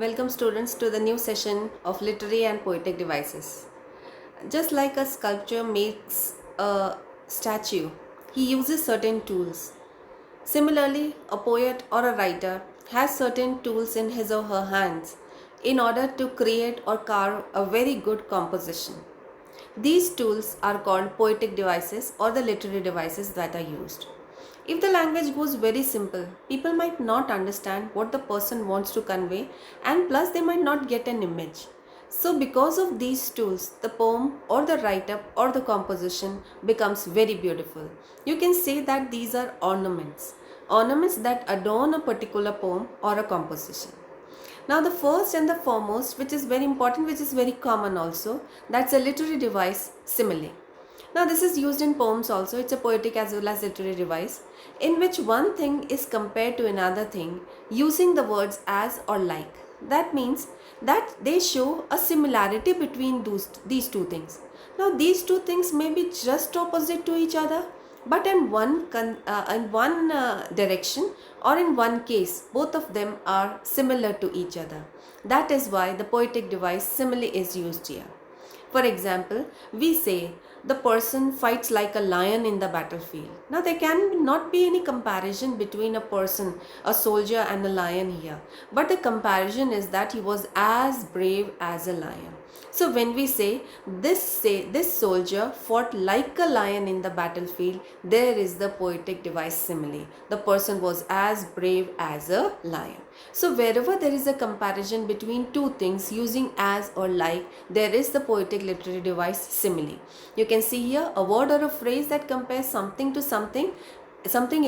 Welcome students to the new session of literary and poetic devices. Just like a sculptor makes a statue, he uses certain tools. Similarly, a poet or a writer has certain tools in his or her hands in order to create or carve a very good composition. These tools are called poetic devices or the literary devices that are used. If the language goes very simple, people might not understand what the person wants to convey, and plus they might not get an image. So because of these tools, the poem or the write-up or the composition becomes very beautiful. You can say that these are ornaments that adorn a particular poem or a composition. Now the first and the foremost, which is very important, which is very common also, that's a literary device, simile. Now this is used in poems also. It's a poetic as well as literary device in which one thing is compared to another thing using the words as or like. That means that they show a similarity between these two things. Now these two things may be just opposite to each other, but in one direction or in one case both of them are similar to each other. That is why the poetic device simile is used here. For example, we say the person fights like a lion in the battlefield. Now there can not be any comparison between a person, a soldier and a lion here. But the comparison is that he was as brave as a lion. So when we say this soldier fought like a lion in the battlefield, there is the poetic device simile. The person was as brave as a lion. So wherever there is a comparison between two things using as or like, there is the poetic literary device simile. You can see here a word or a phrase that compares something to something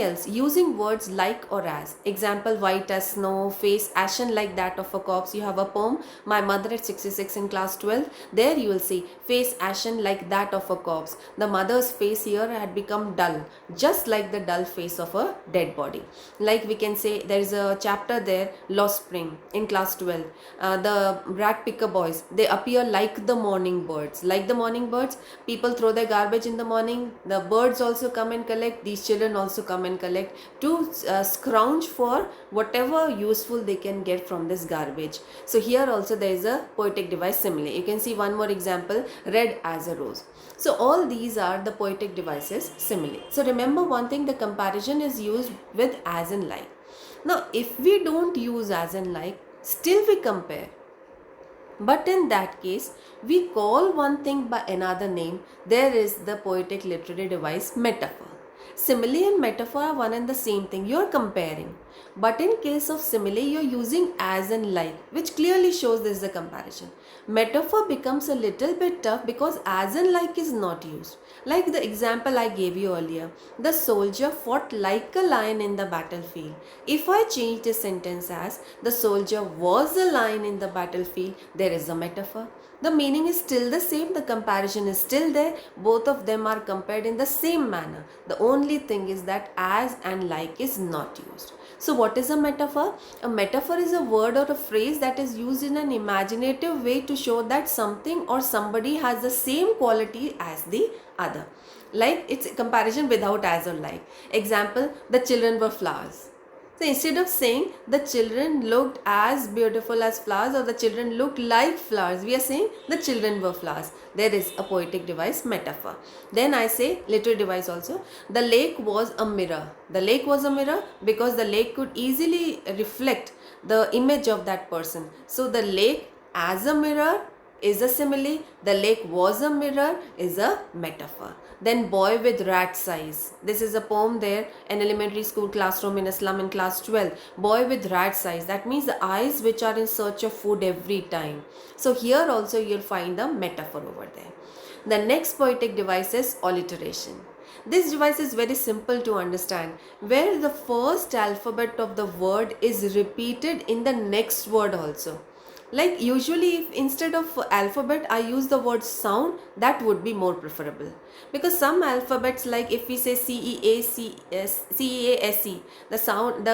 else using words like or as. Example, white as snow, face ashen like that of a corpse. You have a poem, My Mother at 66 in class 12. There you will see face ashen like that of a corpse. The mother's face here had become dull, just like the dull face of a dead body. Like we can say there is a chapter there, Lost Spring in class 12. The rat picker boys, they appear like the morning birds. Like the morning birds, people throw their garbage in the morning. The birds also come and collect. These children also come and collect to scrounge for whatever useful they can get from this garbage. So here also there is a poetic device simile. You can see one more example, red as a rose. So all these are the poetic devices simile. So remember one thing, the comparison is used with as and like. Now if we don't use as and like, still we compare. But in that case, we call one thing by another name. There is the poetic literary device metaphor. Simile and metaphor are one and the same thing. You are comparing. But in case of simile, you are using as and like, which clearly shows this is a comparison. Metaphor becomes a little bit tough because as and like is not used. Like the example I gave you earlier, the soldier fought like a lion in the battlefield. If I change this sentence as the soldier was a lion in the battlefield, there is a metaphor. The meaning is still the same, the comparison is still there, both of them are compared in the same manner. The only thing is that as and like is not used. So what is a metaphor? A metaphor is a word or a phrase that is used in an imaginative way to show that something or somebody has the same quality as the other. Like it's a comparison without as or like. Example, the children were flowers. So instead of saying the children looked as beautiful as flowers or the children looked like flowers, we are saying the children were flowers. There is a poetic device metaphor. Then I say literary device also. The lake was a mirror. The lake was a mirror because the lake could easily reflect the image of that person. So the lake as a mirror is a simile. The lake was a mirror is a metaphor. Then boy with rat's eyes. This is a poem there, an elementary school classroom in a slum in class 12. Boy with rat's eyes. That means the eyes which are in search of food every time. So here also you'll find the metaphor over there. The next poetic device is alliteration. This device is very simple to understand, where the first alphabet of the word is repeated in the next word also. Like usually if instead of alphabet I use the word sound, that would be more preferable, because some alphabets, like if we say CEACE, the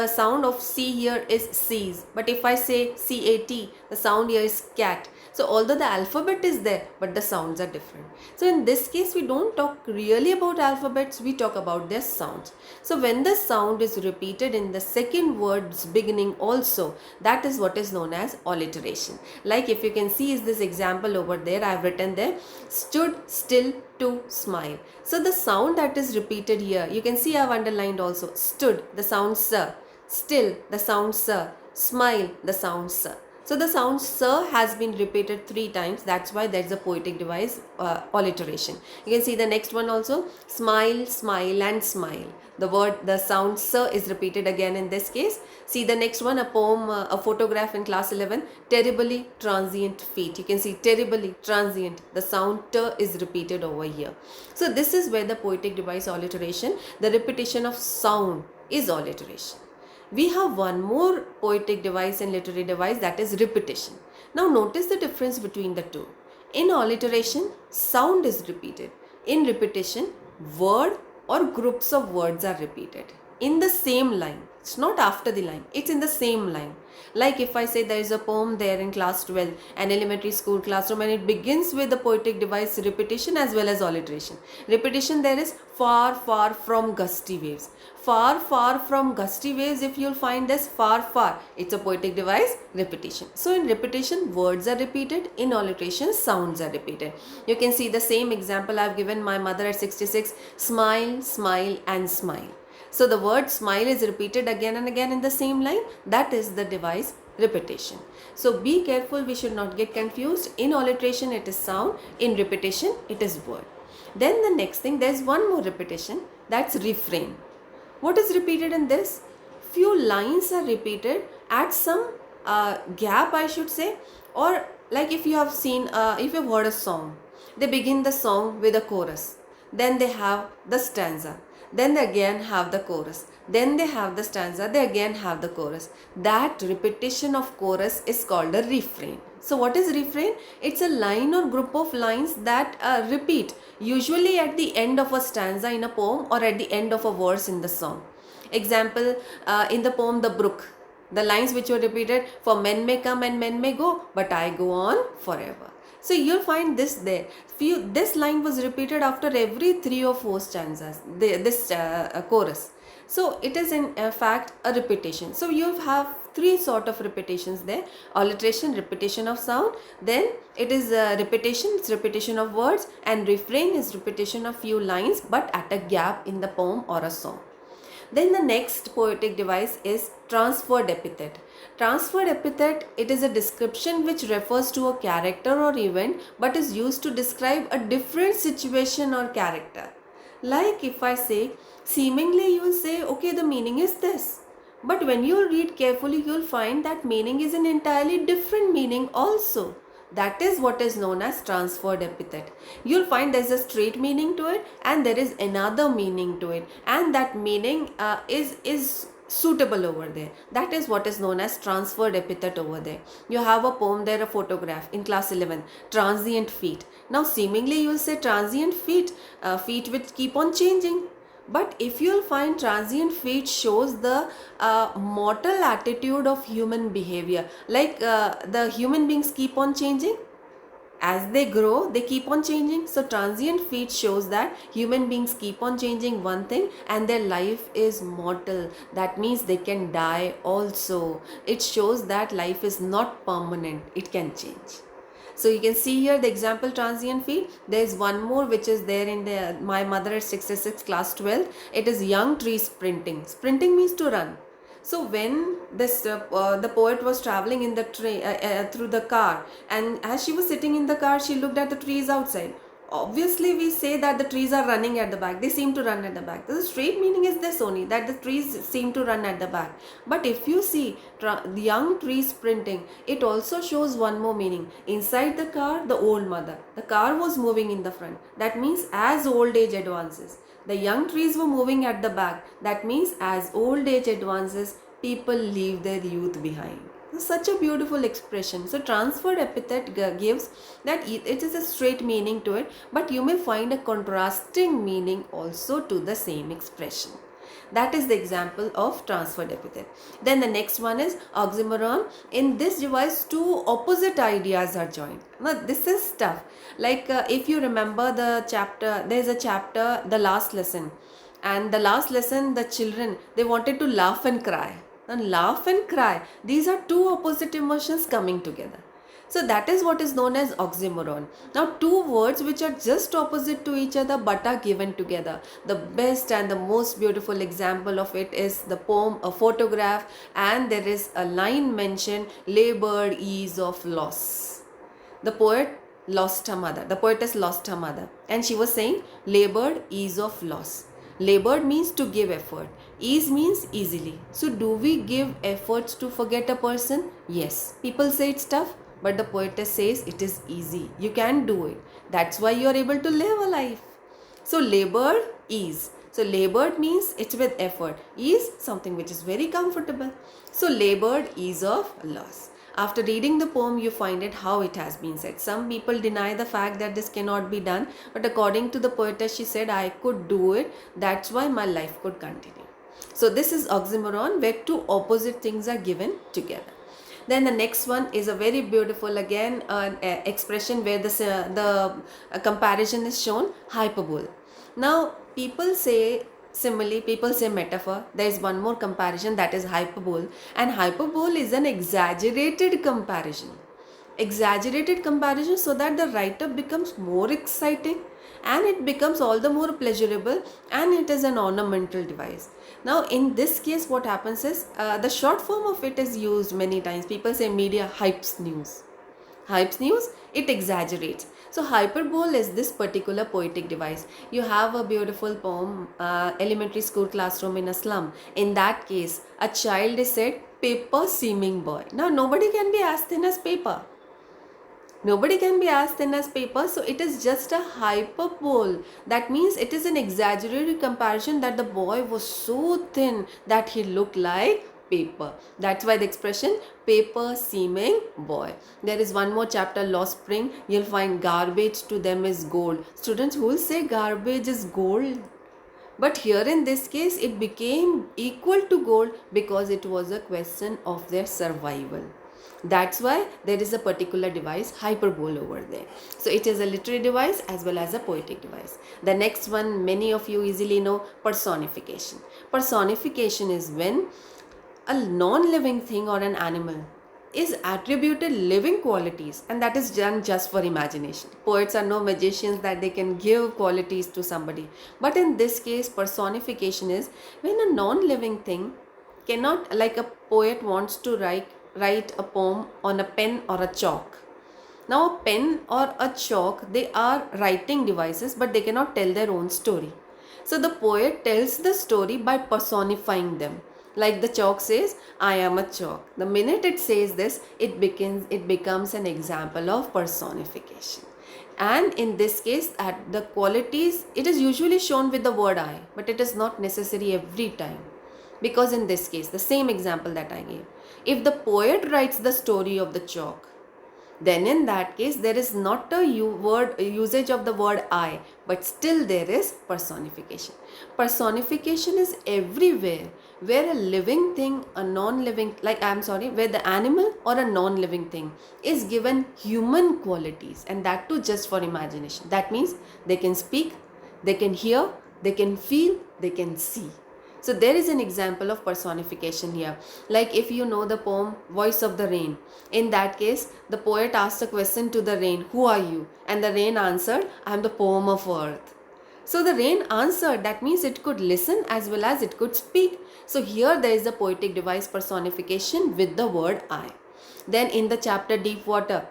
sound of C here is C's, but if I say CAT, the sound here is cat. So although the alphabet is there, but the sounds are different. So in this case we don't talk really about alphabets, we talk about their sounds. So when the sound is repeated in the second word's beginning also, that is what is known as alliteration. Like if you can see is this example over there, I have written there, stood still to smile. So the sound that is repeated here, you can see I have underlined also, stood, the sound sir, still, the sound sir, smile, the sound sir. So the sound sir has been repeated 3 times. That's why there's a poetic device alliteration. You can see the next one also, smile, smile and smile. The sound sir is repeated again in this case. See the next one, a poem, a photograph in class 11, terribly transient feet. You can see terribly transient. The sound t is repeated over here. So this is where the poetic device alliteration, the repetition of sound is alliteration. We have one more poetic device and literary device, that is repetition. Now notice the difference between the two. In alliteration, sound is repeated. In repetition, word or groups of words are repeated in the same line. It's not after the line, it's in the same line. Like if I say there is a poem there in class 12, an elementary school classroom, and it begins with the poetic device repetition as well as alliteration. Repetition there is far, far from gusty waves. Far, far from gusty waves, if you'll find this far, far, it's a poetic device repetition. So in repetition, words are repeated. In alliteration, sounds are repeated. You can see the same example I've given, my mother at 66, smile, smile and smile. So the word smile is repeated again and again in the same line. That is the device repetition. So be careful, we should not get confused. In alliteration it is sound, in repetition it is word. Then the next thing, there is one more repetition, that's refrain. What is repeated in this? Few lines are repeated at some gap, I should say, or like if you have seen, if you have heard a song, they begin the song with a chorus, then they have the stanza, then they again have the chorus, then they have the stanza, they again have the chorus. That repetition of chorus is called a refrain. So what is refrain? It's a line or group of lines that repeat, usually at the end of a stanza in a poem or at the end of a verse in the song. Example, in the poem The Brook, the lines which were repeated, for men may come and men may go, but I go on forever. So you'll find this there. This line was repeated after every 3 or 4 stanzas, this chorus. So it is in fact a repetition. So you have 3 sort of repetitions there: alliteration, repetition of sound, then it is repetition, it's repetition of words, and refrain is repetition of few lines but at a gap in the poem or a song. Then the next poetic device is transferred epithet. Transferred epithet, it is a description which refers to a character or event but is used to describe a different situation or character. Like if I say, seemingly you will say, okay, the meaning is this. But when you read carefully, you will find that meaning is an entirely different meaning also. That is what is known as transferred epithet. You'll find there's a straight meaning to it and there is another meaning to it, and that meaning is suitable over there. That is what is known as transferred epithet over there. You have a poem there, a photograph in class 11, transient feet. Now seemingly you will say transient feet, feet which keep on changing. But if you'll find transient feet shows the mortal attitude of human behavior, like the human beings keep on changing. As they grow, they keep on changing. So transient feet shows that human beings keep on changing one thing and their life is mortal. That means they can die also. It shows that life is not permanent, it can change. So you can see here the example transient feet. There is one more which is there in the my mother at 66 class 12. It is young tree sprinting. Sprinting means to run. So when this the poet was traveling in the train through the car, and as she was sitting in the car, she looked at the trees outside. Obviously we say that the trees are running at the back, they seem to run at the back. The straight meaning is this only, that the trees seem to run at the back. But if you see the young trees sprinting, it also shows one more meaning. Inside the car, the old mother, the car was moving in the front. That means as old age advances, the young trees were moving at the back. That means as old age advances, people leave their youth behind. Such a beautiful expression. So transferred epithet gives that it is a straight meaning to it, but you may find a contrasting meaning also to the same expression. That is the example of transferred epithet. Then the next one is oxymoron. In this device, two opposite ideas are joined. Now this is tough. Like if you remember the chapter, there is a chapter, the last lesson. And the last lesson, the children, they wanted to laugh and cry. And laugh and cry, these are two opposite emotions coming together. So that is what is known as oxymoron. Now two words which are just opposite to each other but are given together. The best and the most beautiful example of it is the poem A Photograph, and there is a line mentioned, labored ease of loss. The poet lost her mother. The poetess lost her mother, and she was saying labored ease of loss. Labored means to give effort. Ease means easily. So do we give efforts to forget a person? Yes. People say it's tough, but the poetess says it is easy. You can do it. That's why you are able to live a life. So labored, ease. So labored means it's with effort. Ease, something which is very comfortable. So labored ease of loss. After reading the poem, you find it how it has been said. Some people deny the fact that this cannot be done, but according to the poetess, she said, I could do it. That's why my life could continue. So this is oxymoron, where two opposite things are given together. Then the next one is a very beautiful again expression where the comparison is shown, hyperbole. Now people say simile, people say metaphor. There is one more comparison, that is hyperbole, and hyperbole is an exaggerated comparison. Exaggerated comparison so that the write-up becomes more exciting and it becomes all the more pleasurable, and it is an ornamental device. Now in this case what happens is the short form of it is used many times. People say media hypes news. Hypes news, it exaggerates. So hyperbole is this particular poetic device. You have a beautiful poem, elementary school classroom in a slum. In that case, a child is said, paper seeming boy. Now nobody can be as thin as paper. Nobody can be as thin as paper, so it is just a hyperbole. That means it is an exaggerated comparison that the boy was so thin that he looked like paper. That's why the expression paper seeming boy. There is one more chapter, Lost Spring. You'll find garbage to them is gold. Students, who will say garbage is gold? But here in this case, it became equal to gold because it was a question of their survival. That's why there is a particular device, hyperbole, over there. So it is a literary device as well as a poetic device. The next one, many of you easily know, personification. Personification is when a non-living thing or an animal is attributed living qualities, and that is done just for imagination. Poets are no magicians that they can give qualities to somebody. But in this case, personification is when a non-living thing cannot, like a poet wants to write a poem on a pen or a chalk. Now a pen or a chalk, they are writing devices, but they cannot tell their own story. So the poet tells the story by personifying them. Like the chalk says, I am a chalk. The minute it says this, it becomes an example of personification. And in this case, at the qualities, it is usually shown with the word I, but it is not necessary every time. Because in this case, the same example that I gave, if the poet writes the story of the chalk, then in that case there is not a usage of the word I, but still there is personification. Personification is everywhere where a living thing, a non-living, where the animal or a non-living thing is given human qualities, and that too just for imagination. That means they can speak, they can hear, they can feel, they can see. So there is an example of personification here. Like if you know the poem Voice of the Rain, in that case the poet asked a question to the rain, who are you? And the rain answered, I am the poem of earth. So the rain answered, that means it could listen as well as it could speak. So here there is a poetic device, personification with the word I. Then in the chapter Deep Water,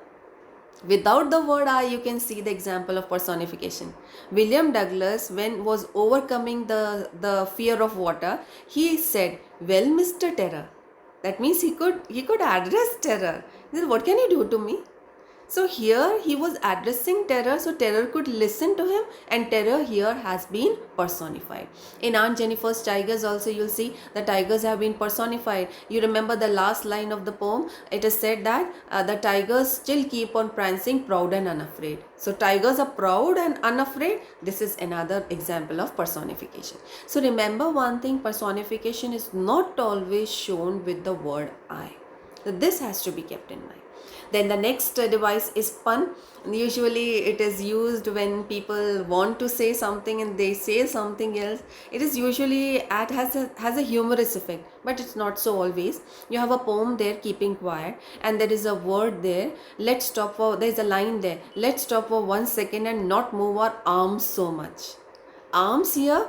without the word I, you can see the example of personification. William Douglas, when was overcoming the fear of water, he said, well, Mr. Terror. That means he could address terror. He said, what can you do to me? So here he was addressing terror, so terror could listen to him, and terror here has been personified. In Aunt Jennifer's Tigers also you'll see the tigers have been personified. You remember the last line of the poem, it is said that the tigers still keep on prancing proud and unafraid. So tigers are proud and unafraid. This is another example of personification. So remember one thing, personification is not always shown with the word I. So this has to be kept in mind. Then the next device is pun. Usually it is used when people want to say something and they say something else. It is usually has a humorous effect, but it's not so always. You have a poem there, Keeping Quiet, and there is a word there, let's stop for, there is a line there, let's stop for 1 second and not move our arms so much. Arms here,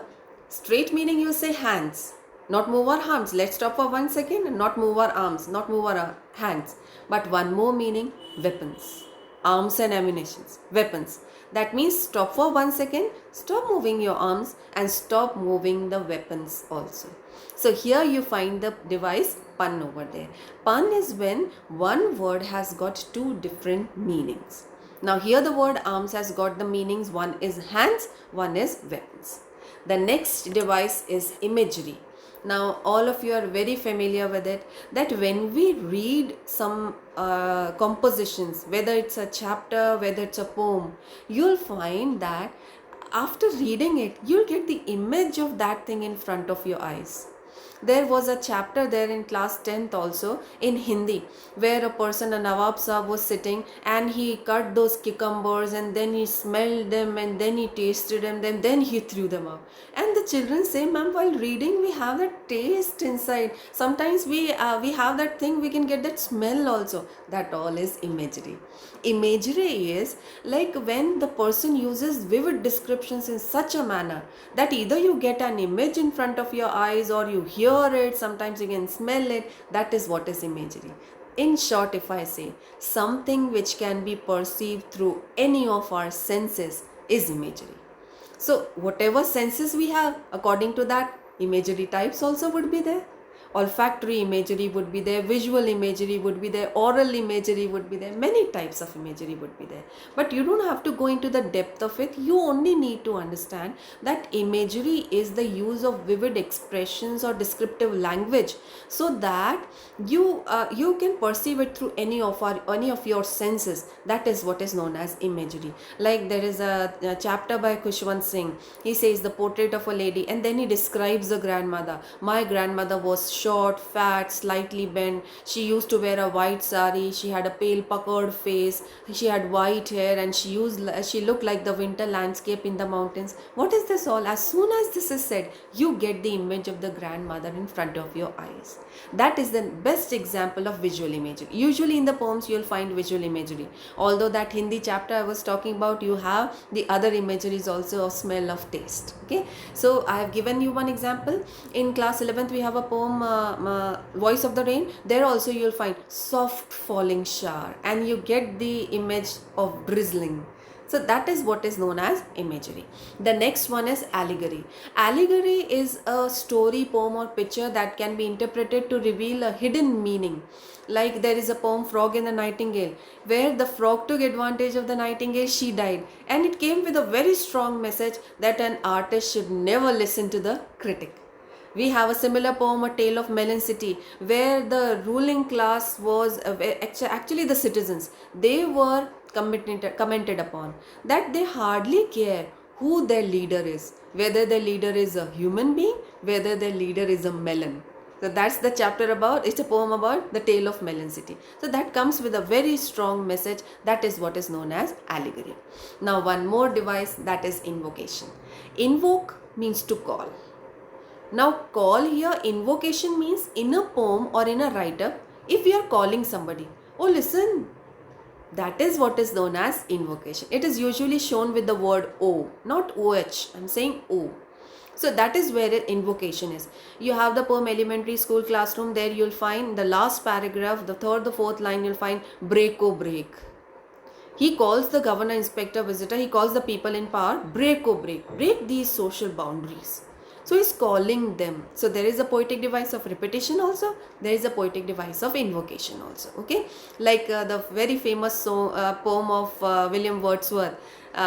straight meaning you say hands, not move our arms. Let's stop for 1 second and not move our arms, not move our hands. But one more meaning, weapons. Arms and ammunitions, weapons. That means stop for 1 second, stop moving your arms and stop moving the weapons also. So here you find the device pun over there. Pun is when one word has got two different meanings. Now here the word arms has got the meanings, one is hands, one is weapons. The next device is imagery. Now all of you are very familiar with it, that when we read some compositions, whether it's a chapter, whether it's a poem, you'll find that after reading it, you'll get the image of that thing in front of your eyes. There was a chapter there in class 10th also in Hindi, where a person, a Nawab Sahab, was sitting and he cut those cucumbers and then he smelled them and then he tasted them and then he threw them up. And the children say, ma'am, while reading we have that taste inside. Sometimes we have that thing, we can get that smell also. That all is imagery. Imagery is like when the person uses vivid descriptions in such a manner that either you get an image in front of your eyes or you hear it, sometimes you can smell it. That is what is imagery. In short, if I say something which can be perceived through any of our senses is imagery. So whatever senses we have, according to that, imagery types also would be there. Olfactory imagery would be there, visual imagery would be there, oral imagery would be there, many types of imagery would be there. But you don't have to go into the depth of it. You only need to understand that imagery is the use of vivid expressions or descriptive language, so that you can perceive it through any of your senses. That is what is known as imagery. Like there is a chapter by Khushwant Singh. He says the portrait of a lady, and then he describes the grandmother. My grandmother was short, fat, slightly bent. She used to wear a white sari. She had a pale, puckered face. She had white hair, and she looked like the winter landscape in the mountains. What is this all? As soon as this is said, you get the image of the grandmother in front of your eyes. That is the best example of visual imagery. Usually in the poems you will find visual imagery. Although that Hindi chapter I was talking about, you have the other imageries also of smell, of taste. Okay, so I have given you one example. In class 11th we have a poem, Voice of the Rain. There also you will find soft falling shower, and you get the image of drizzling. So that is what is known as imagery. The next one is allegory. Allegory is a story, poem or picture that can be interpreted to reveal a hidden meaning. Like there is a poem, Frog and the Nightingale, where the frog took advantage of the nightingale, she died. And it came with a very strong message that an artist should never listen to the critic. We have a similar poem, A Tale of Melon City, where the ruling class was actually the citizens. They were commented upon that they hardly care who their leader is, whether their leader is a human being, whether their leader is a melon. So that's the chapter about, it's a poem about the tale of Melon City. So that comes with a very strong message. That is what is known as allegory. Now one more device, that is invocation. Invoke means to call. Now call here, invocation means in a poem or in a write-up, if you are calling somebody, oh listen, that is what is known as invocation. It is usually shown with the word O, not OH. I'm saying O. So that is where invocation is. You have the poem Elementary School Classroom. There you'll find the last paragraph, the third, the fourth line, you'll find break, oh break. He calls the governor, inspector, visitor, he calls the people in power, break, oh break. Break these social boundaries. So he's calling them. So there is a poetic device of repetition also, there is a poetic device of invocation also. Okay, like the very famous poem of William Wordsworth,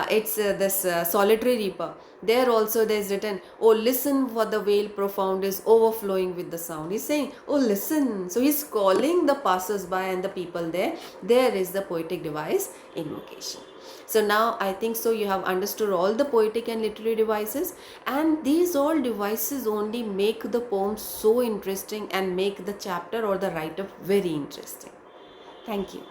it's this Solitary Reaper. There also there is written, oh listen for the vale profound is overflowing with the sound. He's saying, oh listen. So he's calling the passers-by and the people there. There is the poetic device invocation. So now I think so you have understood all the poetic and literary devices, and these all devices only make the poem so interesting and make the chapter or the writer very interesting. Thank you.